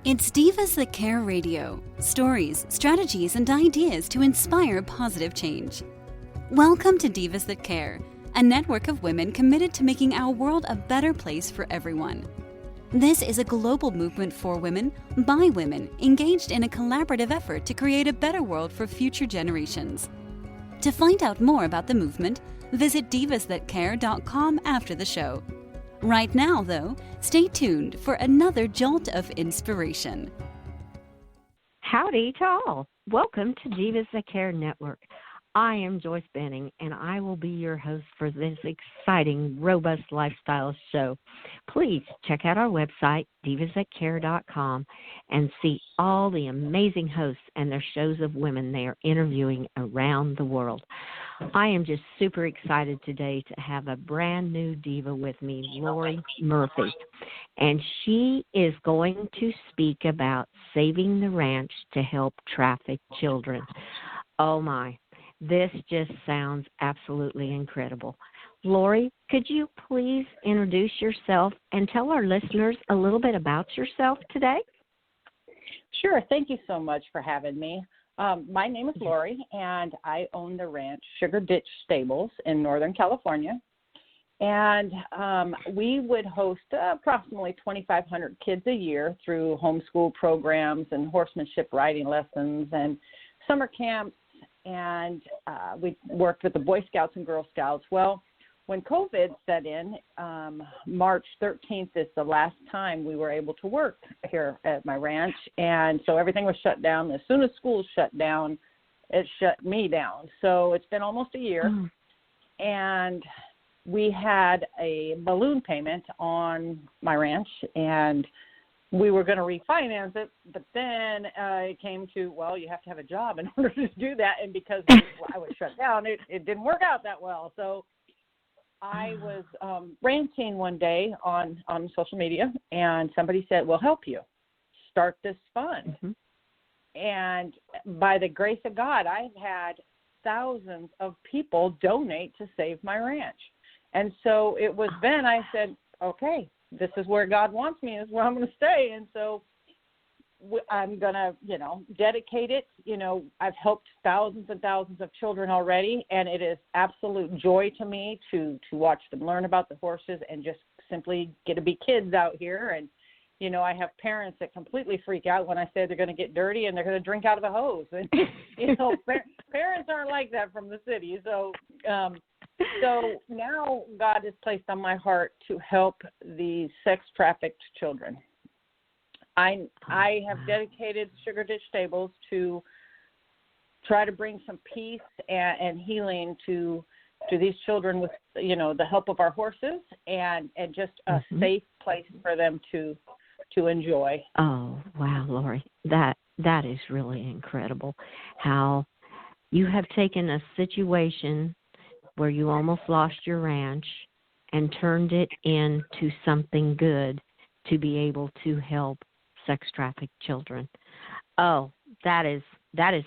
It's Divas That Care Radio. Stories, strategies, and ideas to inspire positive change. Welcome to Divas That Care, a network of women committed to making our world a better place for everyone. This is a global movement for women, by women, engaged in a collaborative effort to create a better world for future generations. To find out more about the movement, visit divasthatcare.com after the show. Right now, though, stay tuned for another jolt of inspiration. Howdy to all. Welcome to Divas That Care Network. I am Joyce Benning, and I will be your host for this exciting, robust lifestyle show. Please check out our website, divasthatcare.com, and see all the amazing hosts and their shows of women they are interviewing around the world. I am just super excited today to have a brand new diva with me, Lori Murphy, and she is going to speak about saving the ranch to help trafficked children. Oh my. This just sounds absolutely incredible. Lori, could you please introduce yourself and tell our listeners a little bit about yourself today? Sure. Thank you so much for having me. My name is Lori, and I own the ranch Sugar Ditch Stables in Northern California. And we would host approximately 2,500 kids a year through homeschool programs and horsemanship riding lessons and summer camps. And we worked with the Boy Scouts and Girl Scouts. Well, when COVID set in, March 13th is the last time we were able to work here at my ranch. And so everything was shut down. As soon as schools shut down, it shut me down. So it's been almost a year. And we had a balloon payment on my ranch, and we were going to refinance it, but then it came to, well, you have to have a job in order to do that. And because I was shut down, it didn't work out that well. So I was ranting one day on social media, and somebody said, we'll help you start this fund. Mm-hmm. And by the grace of God, I've had thousands of people donate to save my ranch. And so it was then I said, okay, this is where God wants me. This is where I'm going to stay. And so I'm going to, dedicate it. I've helped thousands and thousands of children already, and it is absolute joy to me to watch them learn about the horses and just simply get to be kids out here. And, I have parents that completely freak out when I say they're going to get dirty and they're going to drink out of a hose. And, parents aren't like that from the city. So now God has placed on my heart to help the sex-trafficked children. I have dedicated Sugar Ditch Stables to try to bring some peace and healing to these children with, the help of our horses and just a safe place for them to enjoy. Oh, wow, Lori. That is really incredible how you have taken a situation where you almost lost your ranch and turned it into something good to be able to help sex-trafficked children. Oh, that is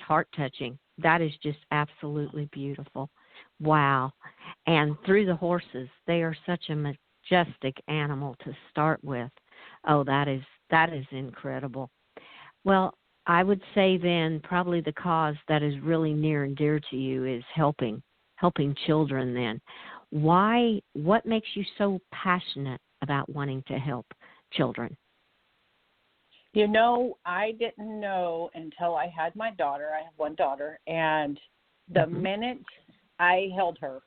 heart-touching. That is just absolutely beautiful. Wow. And through the horses, they are such a majestic animal to start with. Oh, that is incredible. Well, I would say then probably the cause that is really near and dear to you is helping children then. What makes you so passionate about wanting to help children? I didn't know until I had my daughter. I have one daughter, and the minute I held her,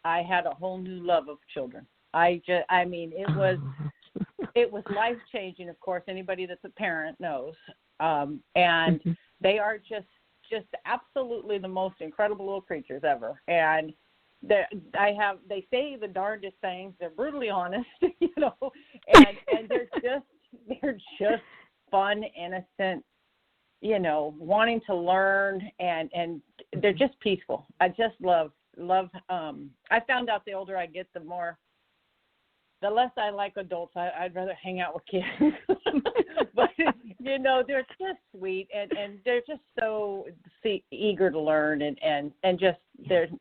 I had a whole new love of children. It was life-changing, of course. Anybody that's a parent knows. And they are just absolutely the most incredible little creatures ever. And they say the darndest things. They're brutally honest, and they're just fun, innocent, wanting to learn, and they're just peaceful. I just love. I found out the older I get, the less I like adults. I'd rather hang out with kids. But, they're just sweet, and they're just so eager to learn, and just, there's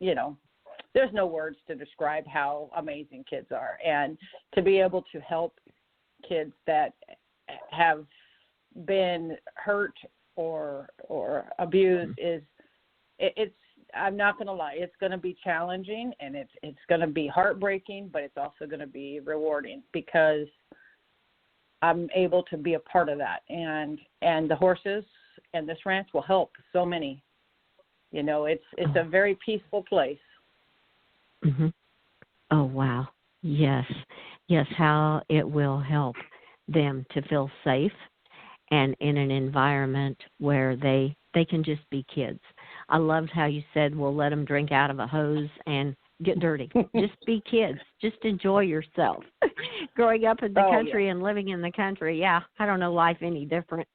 no words to describe how amazing kids are. And to be able to help kids that have been hurt or abused it's I'm not going to lie, it's going to be challenging, and it's going to be heartbreaking, but it's also going to be rewarding because I'm able to be a part of that, and the horses and this ranch will help so many. You know, it's a very peaceful place. Mm-hmm. Oh, wow. Yes, how it will help them to feel safe and in an environment where they can just be kids. I loved how you said, we'll let them drink out of a hose and get dirty. Just be kids. Just enjoy yourself. Growing up in the country and living in the country, I don't know life any different.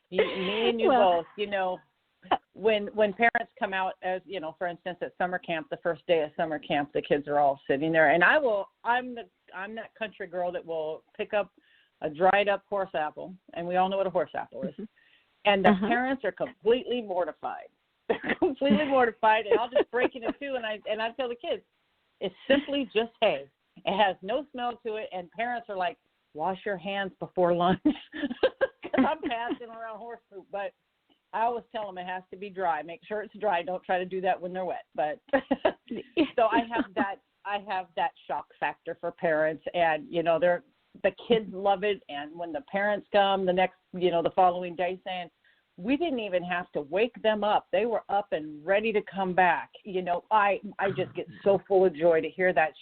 Me and you both, you know, when parents come out, as you know, for instance, at summer camp, the first day of summer camp, the kids are all sitting there, and I'm that country girl that will pick up a dried up horse apple, and we all know what a horse apple is. And the parents are completely mortified. They're completely mortified, and I'll just break it in two, and I tell the kids, it's simply just hay. It has no smell to it, and parents are like, wash your hands before lunch. Because I'm passing around horse poop, but I always tell them it has to be dry. Make sure it's dry. Don't try to do that when they're wet. But so I have that shock factor for parents, and you know the kids love it. And when the parents come the following day saying, we didn't even have to wake them up. They were up and ready to come back. You know, I just get so full of joy to hear that.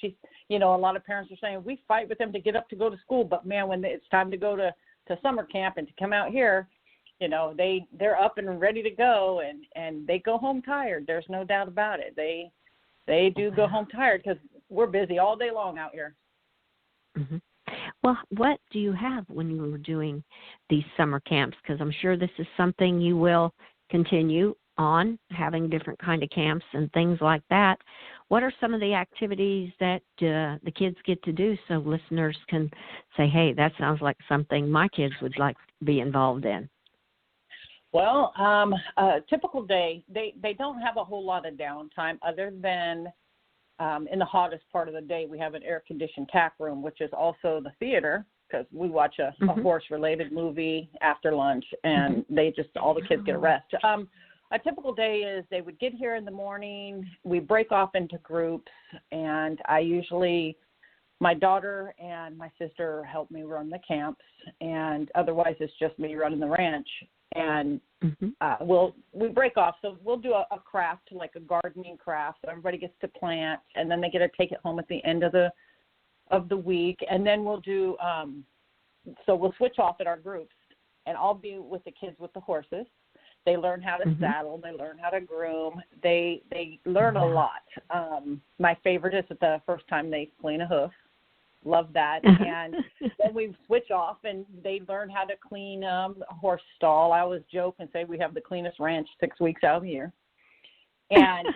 A lot of parents are saying we fight with them to get up to go to school, but man, when it's time to go to summer camp and to come out here, you know, they're up and ready to go, and they go home tired. There's no doubt about it. They do go home tired because we're busy all day long out here. Mm-hmm. Well, what do you have when you were doing these summer camps? Because I'm sure this is something you will continue on, having different kind of camps and things like that. What are some of the activities that the kids get to do so listeners can say, hey, that sounds like something my kids would like to be involved in? Well, a typical day, they don't have a whole lot of downtime other than in the hottest part of the day, we have an air-conditioned tack room, which is also the theater, because we watch a horse-related movie after lunch, and all the kids get a rest. A typical day is they would get here in the morning, we break off into groups, and my daughter and my sister help me run the camps, and otherwise it's just me running the ranch. And we break off. So we'll do a craft, like a gardening craft. So everybody gets to plant, and then they get to take it home at the end of the week. And then we'll do. So we'll switch off at our groups, and I'll be with the kids with the horses. They learn how to saddle. They learn how to groom. They learn a lot. My favorite is the first time they clean a hoof. Love that. And then we switch off, and they learn how to clean a horse stall. I always joke and say we have the cleanest ranch 6 weeks out of the year. And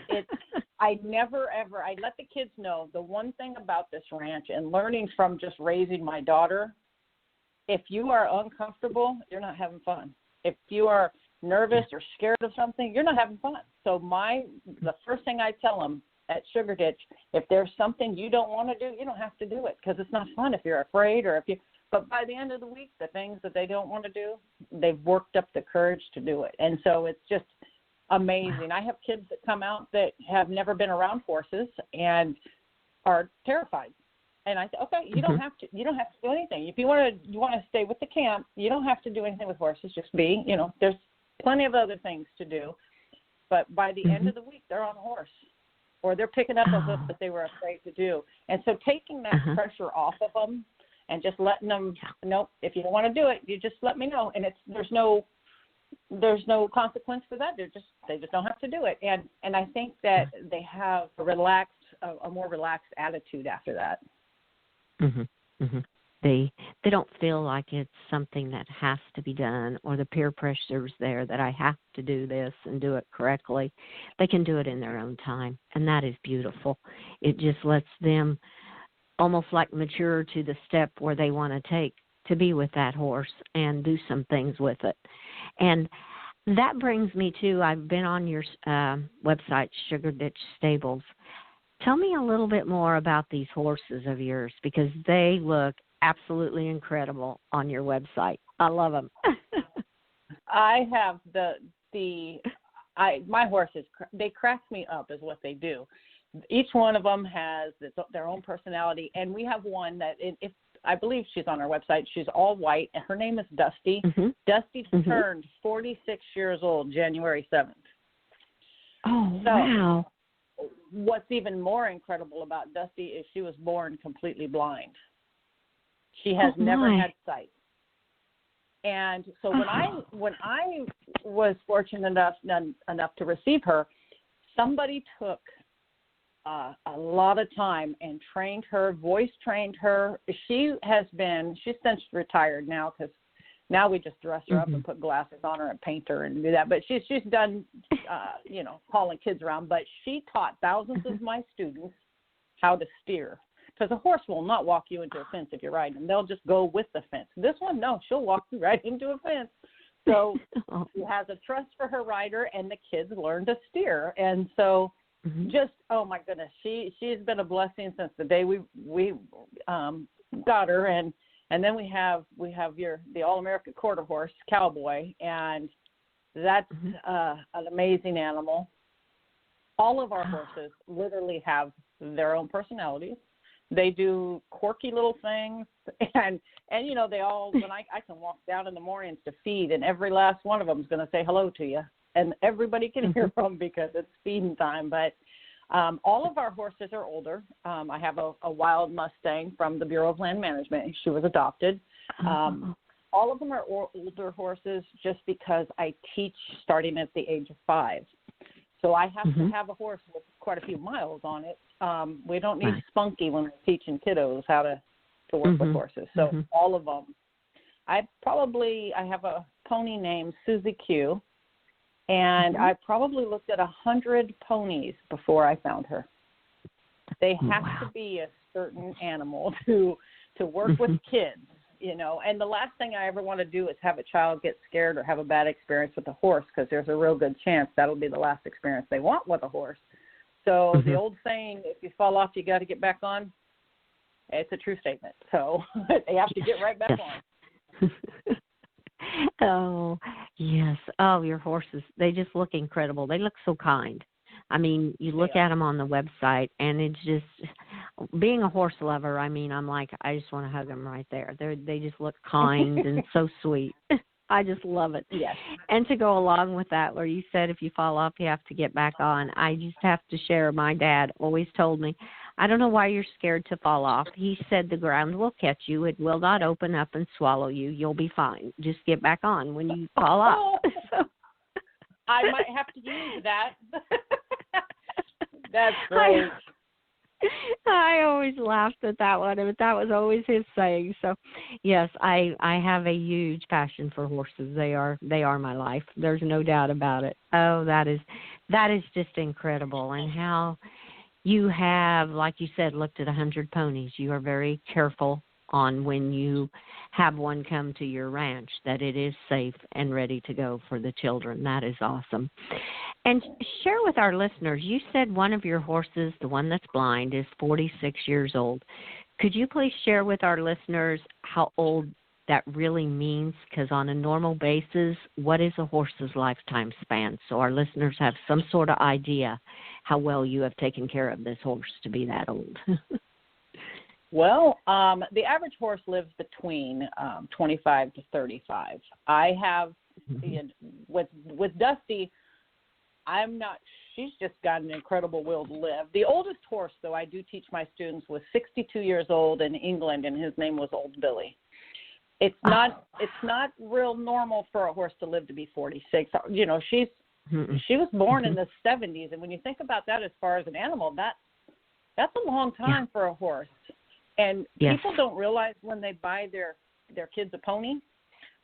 I let the kids know the one thing about this ranch, and learning from just raising my daughter, if you are uncomfortable, you're not having fun. If you are nervous or scared of something, you're not having fun. So the first thing I tell them at Sugar Ditch, if there's something you don't want to do, you don't have to do it, because it's not fun if you're afraid but by the end of the week, the things that they don't want to do, they've worked up the courage to do it. And so it's just amazing. I have kids that come out that have never been around horses and are terrified. And I say, okay, you don't have to do anything. If you want to stay with the camp, you don't have to do anything with horses. Just there's plenty of other things to do. But by the end of the week, they're on a horse, or they're picking up a hoof that they were afraid to do. And so taking that pressure off of them and just letting them know, if you don't want to do it, you just let me know. And there's no consequence for that. They just don't have to do it. And I think that they have a more relaxed attitude after that. They don't feel like it's something that has to be done, or the peer pressure's there that I have to do this and do it correctly. They can do it in their own time, and that is beautiful. It just lets them almost like mature to the step where they want to take to be with that horse and do some things with it. And that brings me to, I've been on your website, Sugar Ditch Stables. Tell me a little bit more about these horses of yours, because they look absolutely incredible on your website. I love them. I have my horses, they crack me up is what they do. Each one of them has their own personality, and we have one that, if I believe she's on our website, she's all white, and her name is Dusty. Mm-hmm. Dusty turned 46 years old January 7th. Oh, wow. What's even more incredible about Dusty is she was born completely blind. She has never had sight. And so when I was fortunate enough to receive her, somebody took a lot of time and trained her, voice trained her. She's since retired now, because now we just dress her up and put glasses on her and paint her and do that. But she's done, hauling kids around. But she taught thousands of my students how to steer. Because a horse will not walk you into a fence if you're riding them. They'll just go with the fence. This one, no, she'll walk you right into a fence. So she has a trust for her rider, and the kids learn to steer. And so just, oh, my goodness, she's been a blessing since the day we got her. And then we have the All-American Quarter Horse, Cowboy, and that's an amazing animal. All of our horses literally have their own personalities. They do quirky little things, and they all, when I can walk down in the mornings to feed, and every last one of them is going to say hello to you, and everybody can hear them because it's feeding time. But all of our horses are older. I have a wild Mustang from the Bureau of Land Management. She was adopted. All of them are older horses just because I teach starting at the age of 5. So I have to have a horse with quite a few miles on it. We don't need spunky when we're teaching kiddos how to work with horses. So all of them. I have a pony named Susie Q, and I probably looked at 100 ponies before I found her. They have to be a certain animal to work with kids, and the last thing I ever want to do is have a child get scared or have a bad experience with a horse, because there's a real good chance that'll be the last experience they want with a horse. So the old saying, if you fall off, you got to get back on, it's a true statement. So they have to get right back on. Oh, yes. Oh, your horses, they just look incredible. They look so kind. I mean, you look at them on the website, and it's just, being a horse lover, I mean, I'm like, I just want to hug them right there. They just look kind and so sweet. I just love it. Yes. And to go along with that, where you said if you fall off, you have to get back on, I just have to share, my dad always told me, I don't know why you're scared to fall off. He said the ground will catch you. It will not open up and swallow you. You'll be fine. Just get back on when you fall off. So. I might have to use that. That's great. I always laughed at that one, but that was always his saying. So, yes, I have a huge passion for horses. They are my life. There's no doubt about it. Oh, that is just incredible. And how you have, like you said, looked at 100 ponies. You are very careful on when you have one come to your ranch that it is safe and ready to go for the children. That is awesome. And share with our listeners, you said one of your horses, the one that's blind, is 46 years old. Could you please share with our listeners how old that really means? Because on a normal basis, what is a horse's lifetime span? So our listeners have some sort of idea how well you have taken care of this horse to be that old. Well, the average horse lives between 25 to 35. I have, with Dusty, she's just got an incredible will to live. The oldest horse, though, I do teach my students, was 62 years old in England, and his name was Old Billy. It's not real normal for a horse to live to be 46. She was born in the 70s, and when you think about that as far as an animal, that's a long time for a horse. And people don't realize when they buy their kids a pony,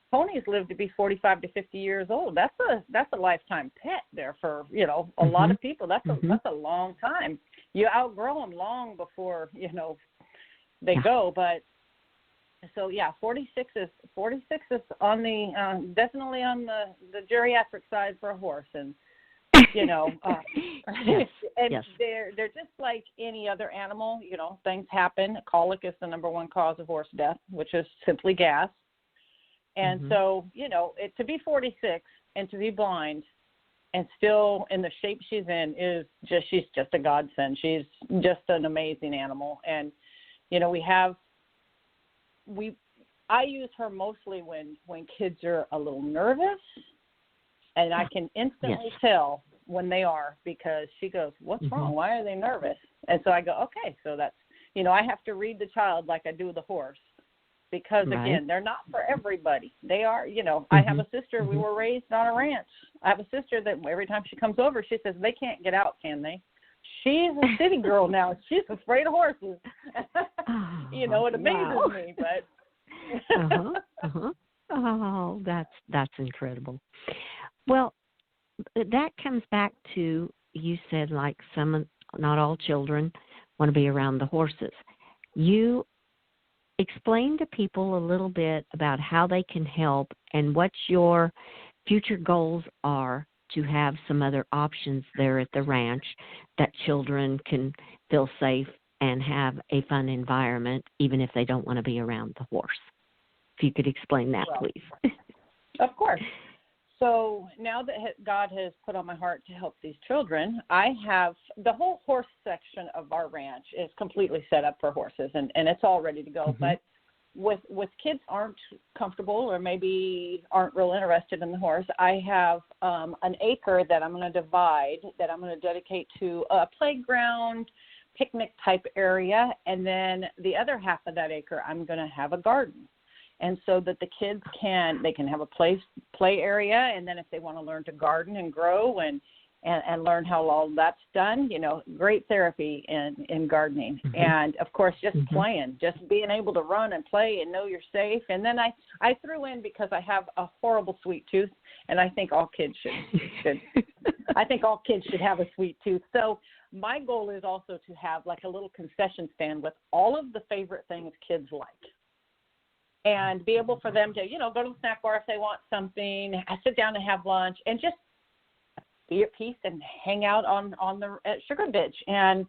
ponies live to be 45 to 50 years old. That's a lifetime pet there for, a lot of people. That's a long time. You outgrow them long before, they go. But so 46 is on the definitely on the geriatric side for a horse, and they're just like any other animal. Things happen. Colic is the number one cause of horse death, which is simply gas. And so, to be 46 and to be blind and still in the shape she's in she's just a godsend. She's just an amazing animal. And, I use her mostly when kids are a little nervous, and I can instantly tell when they are, because she goes, "What's wrong? Why are they nervous?" And so I go, "Okay, so that's, I have to read the child like I do the horse, because again, they're not for everybody. They are, I have a sister, we were raised on a ranch. I have a sister that every time she comes over, she says, they can't get out, can they? She's a city girl now. She's afraid of horses." It amazes me, but. Oh, that's incredible. Well, that comes back to, you said, like, not all children want to be around the horses. You explain to people a little bit about how they can help and what your future goals are to have some other options there at the ranch that children can feel safe and have a fun environment, even if they don't want to be around the horse. If you could explain that, please. Of course. So now that God has put on my heart to help these children, I have the whole horse section of our ranch is completely set up for horses, and it's all ready to go. But with kids aren't comfortable or maybe aren't real interested in the horse, I have an acre that I'm going to divide, that I'm going to dedicate to a playground, picnic type area, and then the other half of that acre I'm going to have a garden. And so that the kids can have a play area, and then if they want to learn to garden and grow and learn how all that's done, great therapy in gardening. And of course, just playing, just being able to run and play and know you're safe. And then I threw in, because I have a horrible sweet tooth, and I think all kids should I think all kids should have a sweet tooth. So my goal is also to have like a little concession stand with all of the favorite things kids like, and be able for them to, go to the snack bar if they want something, sit down and have lunch, and just be at peace and hang out at Sugar Ditch. And,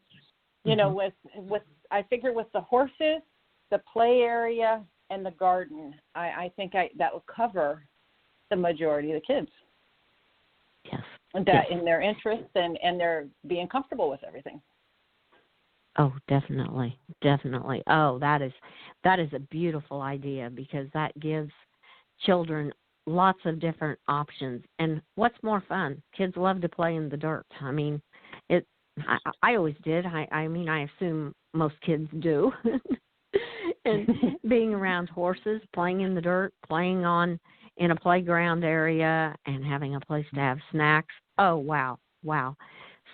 with I figure with the horses, the play area, and the garden, I think that will cover the majority of the kids. Yes. In their interests and they're being comfortable with everything. Oh, definitely. Oh, that is a beautiful idea, because that gives children lots of different options. And what's more fun? Kids love to play in the dirt. I mean, I always did. I assume most kids do. And being around horses, playing in the dirt, playing in a playground area, and having a place to have snacks. Oh, wow.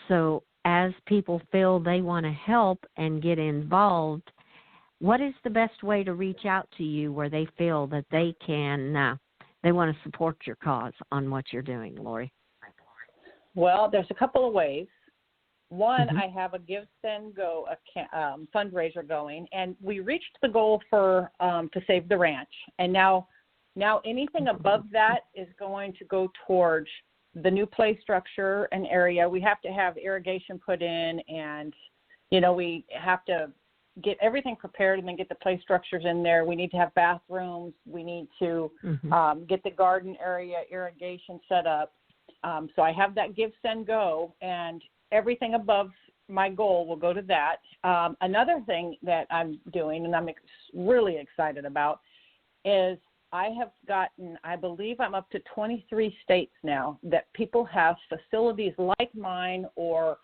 So as people feel they want to help and get involved, what is the best way to reach out to you where they feel that they want to support your cause on what you're doing, Lori? Well, there's a couple of ways. One, I have a Give, Send, Go fundraiser going, and we reached the goal for to save the ranch. And now anything above that is going to go towards the new play structure and area. We have to have irrigation put in, and, we have to get everything prepared and then get the play structures in there. We need to have bathrooms. We need to get the garden area irrigation set up. So I have that Give, Send, Go, and everything above my goal will go to that. Another thing that I'm doing, and I'm really excited about, is I have gotten, I believe I'm up to 23 states now that people have facilities like mine, or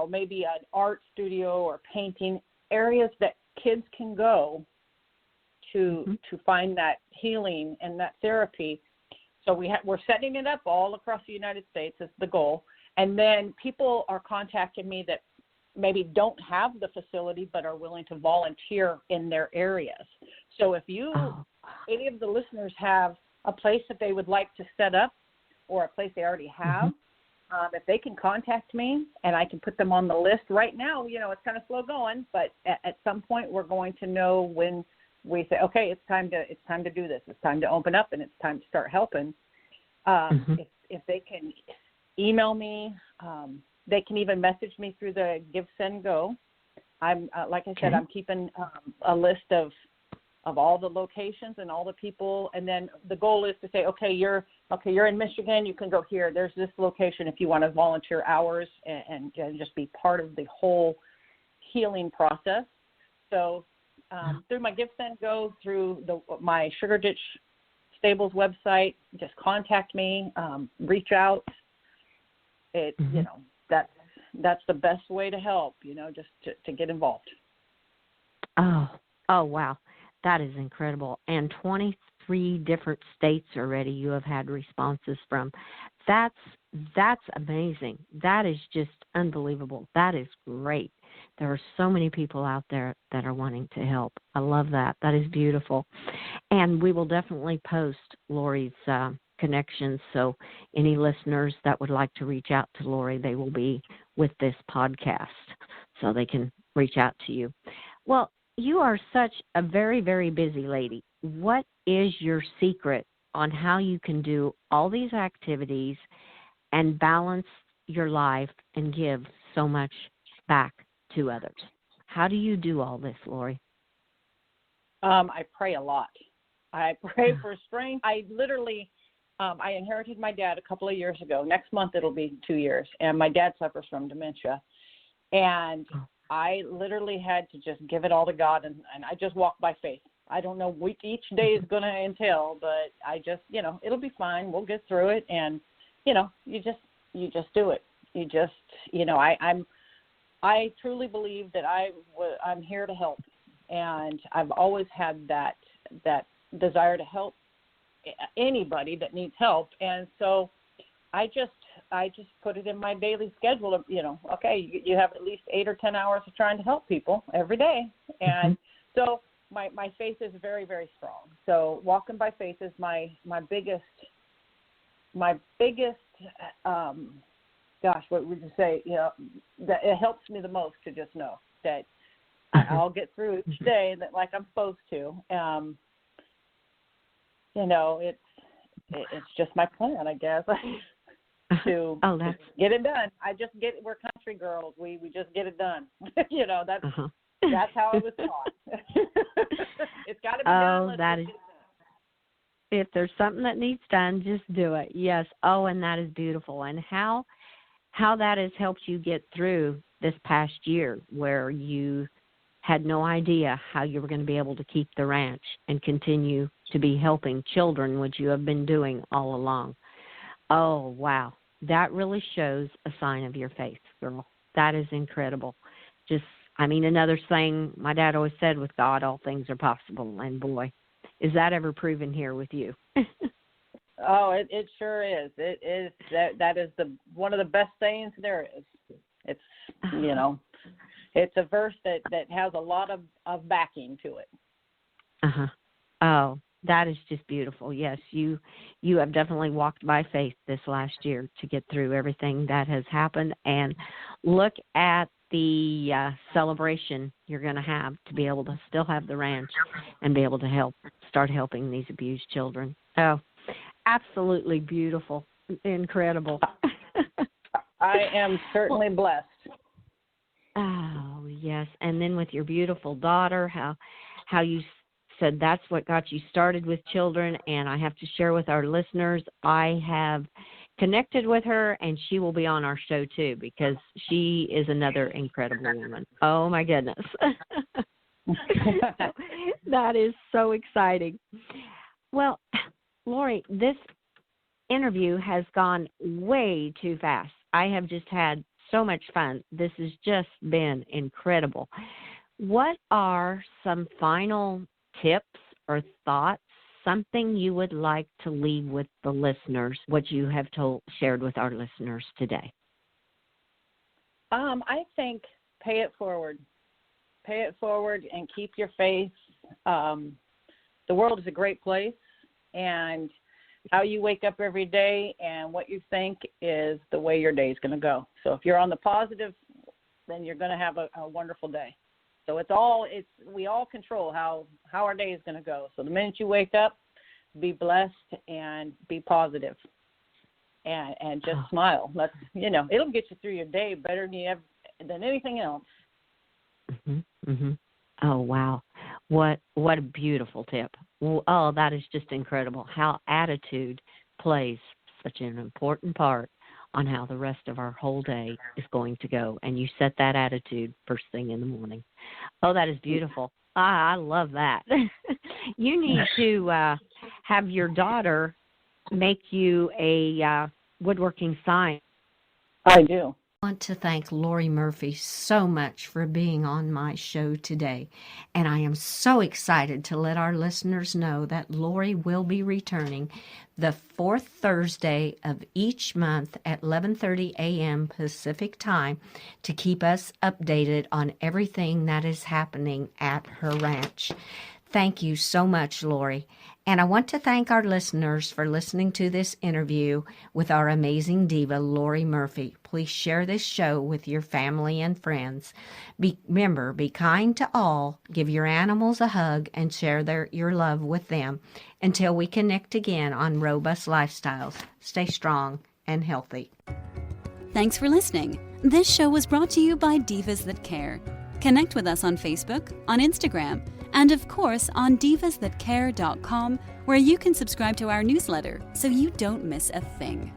maybe an art studio or painting areas that kids can go to find that healing and that therapy. So we're setting it up all across the United States is the goal. And then people are contacting me that maybe don't have the facility but are willing to volunteer in their areas. So if any of the listeners have a place that they would like to set up, or a place they already have, if they can contact me and I can put them on the list. Right now, it's kind of slow going, but at some point we're going to know when we say, okay, it's time to do this. It's time to open up, and it's time to start helping. If they can email me, they can even message me through the Give, Send, Go. I'm like I said, I'm keeping a list of of all the locations and all the people. And then the goal is to say, okay, you're in Michigan, you can go here. There's this location if you want to volunteer hours and just be part of the whole healing process. So through my Give Send Go, through my Sugar Ditch Stables website, just contact me, reach out. That's the best way to help, just to get involved. Oh, wow. That is incredible. And 23 different states already you have had responses from. That's amazing. That is just unbelievable. That is great. There are so many people out there that are wanting to help. I love that. That is beautiful. And we will definitely post Lori's connections, so any listeners that would like to reach out to Lori, they will be with this podcast, so they can reach out to you. Well, you are such a very, very busy lady. What is your secret on how you can do all these activities and balance your life and give so much back to others? How do you do all this, Lori? I pray a lot. I pray for strength. I literally, I inherited my dad a couple of years ago. Next month it'll be 2 years, and my dad suffers from dementia. And I literally had to just give it all to God, and I just walk by faith. I don't know what each day is going to entail, but I just, it'll be fine. We'll get through it, and you just do it. You just, I truly believe that I'm here to help, and I've always had that desire to help anybody that needs help, and so I just put it in my daily schedule of, okay, you have at least 8 or 10 hours of trying to help people every day. And so my faith is very, very strong. So walking by faith is my biggest, what would you say, that it helps me the most to just know that I'll get through each day like I'm supposed to. It's just my plan, I guess. To get it done. We're country girls. We just get it done. That's how it was taught. It's got to be done. That is. If there's something that needs done, just do it. Yes. Oh, and that is beautiful. And how that has helped you get through this past year, where you had no idea how you were going to be able to keep the ranch and continue to be helping children, which you have been doing all along. Oh, wow. That really shows a sign of your faith, girl. That is incredible. Another saying my dad always said, with God, all things are possible. And boy, is that ever proven here with you? Oh, it sure is. It is. That is one of the best sayings there is. It's, it's a verse that has a lot of backing to it. Uh-huh. Oh, that is just beautiful. Yes, you have definitely walked by faith this last year to get through everything that has happened. And look at the celebration you're going to have to be able to still have the ranch and be able to start helping these abused children. Oh, absolutely beautiful. Incredible. I am certainly blessed. Oh, yes. And then with your beautiful daughter, how you said that's what got you started with children. And I have to share with our listeners, I have connected with her, and she will be on our show too, because she is another incredible woman. Oh, my goodness. That is so exciting. Well, Lori, this interview has gone way too fast. I have just had so much fun. This has just been incredible. What are some final tips or thoughts, something you would like to leave with the listeners, what you have shared with our listeners today? I think pay it forward. Pay it forward and keep your faith. The world is a great place, and how you wake up every day and what you think is the way your day is going to go. So if you're on the positive, then you're going to have a wonderful day. So we all control how our day is going to go. So the minute you wake up, be blessed and be positive, and just smile. It'll get you through your day better than anything else. Mm-hmm. Mm-hmm. Oh, wow. What a beautiful tip. Well, oh, that is just incredible how attitude plays such an important part on how the rest of our whole day is going to go. And you set that attitude first thing in the morning. Oh, that is beautiful. I love that. You need to have your daughter make you a woodworking sign. I do. I want to thank Lori Murphy so much for being on my show today. And I am so excited to let our listeners know that Lori will be returning the fourth Thursday of each month at 11:30 a.m. Pacific time to keep us updated on everything that is happening at her ranch. Thank you so much, Lori. And I want to thank our listeners for listening to this interview with our amazing diva, Lori Murphy. Please share this show with your family and friends. Remember, be kind to all, give your animals a hug, and share your love with them. Until we connect again on Robust Lifestyles, stay strong and healthy. Thanks for listening. This show was brought to you by Divas That Care. Connect with us on Facebook, on Instagram, and of course on divasthatcare.com, where you can subscribe to our newsletter so you don't miss a thing.